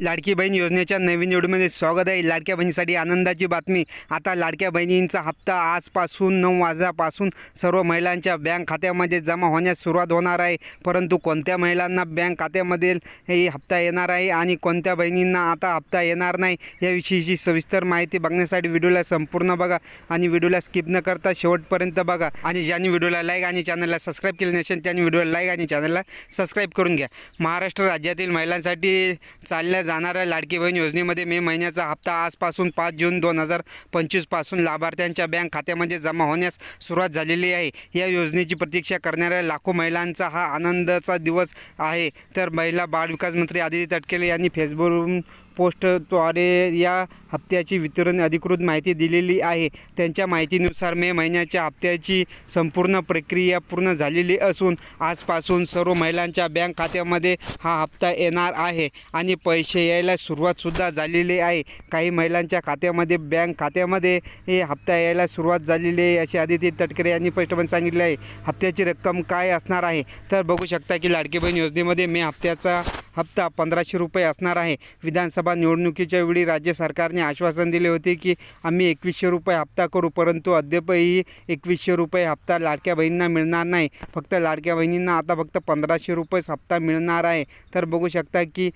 लाडकी बहीण योजनेच्या नवीन व्हिडिओमध्ये स्वागत आहे। लाडक्या बहिणीसाठी आनंदाची बातमी। आता लाडक्या बहिणींचा हप्ता आजपासून 9 वाजल्यापासून सर्व महिलांच्या बँक खात्यामध्ये जमा होण्यास सुरुवात होणार आहे। परंतु कोणत्या महिलांना बँक खात्यामध्ये हे हप्ता येणार आहे आणि कोणत्या बहिणींना आता हप्ता येणार नाही याविषयीची सविस्तर माहिती बघण्यासाठी व्हिडिओला संपूर्ण बघा आणि व्हिडिओला स्किप न करता शेवटपर्यंत बघा। आणि ज्यांनी व्हिडिओला लाईक आणि चॅनलला सबस्क्राइब केले नसेल त्यांनी व्हिडिओला लाईक आणि चॅनलला सबस्क्राइब करून घ्या। महाराष्ट्र राज्यातील महिलांसाठी चालल्या जाणाऱ्या लाडकी बहीण योजनेमध्ये मे महिन्याचा हप्ता आजपासून 5 जून 2025 पासून लाभार्थ्यांच्या बँक खात्यामध्ये जमा होण्यास सुरुवात झालेली आहे। या योजनेची प्रतीक्षा करणाऱ्या लाखो महिलांचा हा आनंदाचा दिवस आहे। तर महिला बाळ विकास मंत्री आदिती तटकरे यांनी फेसबुक पोस्टद्वारे या हप्त्याची वितरण अधिकृत माहिती दिलेली आहे। त्यांच्या माहितीनुसार मे महिन्याच्या हप्त्याची संपूर्ण प्रक्रिया पूर्ण झालेली असून आजपासून सर्व महिलांच्या बँक खात्यामध्ये हा हप्ता येणार आहे आणि पैसे यायला सुरुवातसुद्धा झालेली आहे। काही महिलांच्या खात्यामध्ये बँक खात्यामध्ये हे हप्ता यायला सुरुवात झालेली आहे असे आदिती तटकरे यांनी स्पष्टपणे सांगितले आहे। हप्त्याची रक्कम काय असणार आहे तर बघू शकता की लाडकी बहीण योजनेमध्ये मे हप्त्याचा हप्ता 1500 रुपये असणार आहे। विधानसभा निवडणुकीच्या वेळी राज्य सरकारने आश्वासन दिले होते की आम्ही 2100 रुपये हप्ता करू, परंतु अद्यापही 2100 रुपये हप्ता लाडक्या बहिणींना मिळणार नाही। फक्त लाडक्या बहिणींना आता फक्त 1500 रुपये हप्ता मिळणार आहे। तर बघू शकता की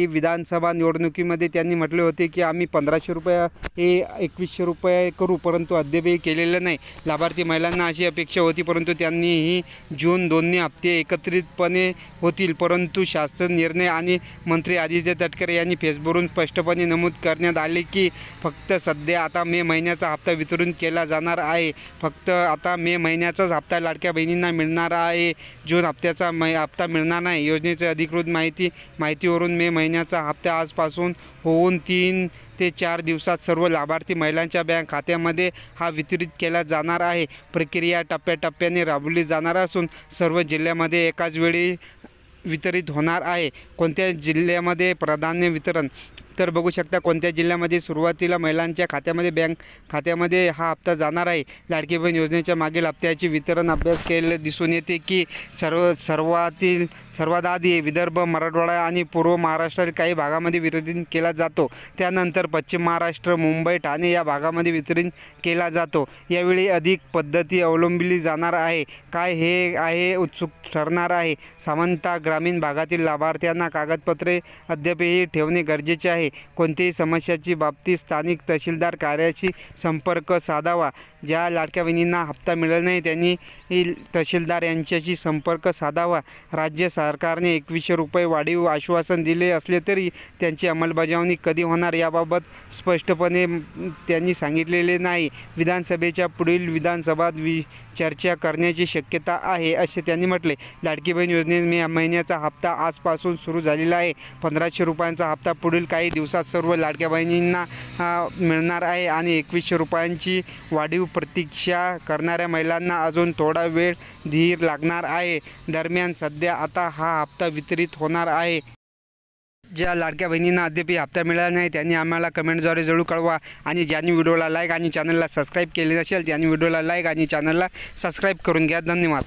विधानसभा निवडणुकीमध्ये त्यांनी म्हटले होते की आम्ही 1500 रुपये हे 2100 रुपये करू, परंतु अद्यापही केलेलं नाही। लाभार्थी महिलांना अशी अपेक्षा होती, परंतु त्यांनीही जून दोन्ही हप्ते एकत्रितपणे होतील, परंतु शासन निर्णय आणि मंत्री आदित्य तटकरे यांनी फेसबुकवरून स्पष्टपणे नमूद करण्यात आले की फक्त सध्या आता मे महिन्याचा हप्ता वितरण केला जाणार आहे। फक्त आता मे महिन्याचाच हप्ता लाडक्या बहिणींना मिळणार आहे, जून हप्त्याचा हप्ता मिळणार नाही। योजनेची अधिकृत माहितीवरून मे महिन्याचा हप्ता आजपासून होऊन 3 ते 4 दिवसात सर्व लाभार्थी महिलांच्या बँक खात्यामध्ये हा वितरित केला जाणार आहे। प्रक्रिया टप्प्याटप्प्याने राबवली जाणार असून सर्व जिल्ह्यामध्ये एकाच वेळी वितरित होणार आहे। कोणत्या जिल्ह्यामध्ये प्राधान्य वितरण तर बघू शकता कोणत्या जिल्ह्यामध्ये सुरुवातीला महिलांच्या खात्यामध्ये बँक खात्यामध्ये हा हप्ता जाणार आहे। लाडकी बहीण योजनेच्या मागील हप्त्याचे वितरण अभ्यास केले दिसून येते की सर्वात आधी विदर्भ, मराठवाडा आणि पूर्व महाराष्ट्रातील काही भागामध्ये वितरित केला जातो। त्यानंतर पश्चिम महाराष्ट्र, मुंबई, ठाणे या भागामध्ये वितरित केला जातो। यावेळी अधिक पद्धती अवलंबली जाणार आहे। काय हे आहे उत्सुक ठरणार आहे। सामान्यतः ग्रामीण भागातील लाभार्थ्यांना कागदपत्रे अद्यापही ठेवणे गरजेचे आहे। कोणत्याही समस्याची बाबतीत स्थानिक तहसीलदार कार्यालयाशी संपर्क साधावा। ज्या लाडक्या बहिणींना हप्ता मिळाला नाही त्यांनी तहसीलदार यांच्याशी संपर्क साधावा। राज्य सरकारने 2100 रुपये वाढीव आश्वासन दिले असले तरी त्यांची अंमलबजावणी कधी होणार याबाबत स्पष्टपणे त्यांनी सांगितलेले नाही। विधानसभेच्या पुढील विधानसभात चर्चा करण्याची शक्यता आहे असे त्यांनी म्हटले। लाडकी बहीण योजनेत मे महिन्याचा हप्ता आजपासून सुरू झालेला आहे। 1500 रुपयांचा हप्ता पुढील काही दिवसात सर्व लाडक्या बहिणींना मिळणार आहे आणि 2100 रुपयांची वाढीव प्रतीक्षा करणाऱ्या महिलांना अजून थोडा वेळ धीर लागणार आहे। दरम्यान सध्या आता हा हप्ता वितरित होणार आहे। ज्या लाडक्या बहिणींना अद्याप हप्ता मिळाला नाही त्यांनी आम्हाला कमेंटद्वारे जरूर कळवा आणि ज्यांनी व्हिडिओला लाईक आणि चॅनलला सबस्क्राइब केले नसेल त्यांनी व्हिडिओला लाईक आणि चॅनलला सबस्क्राइब करून घ्या। धन्यवाद।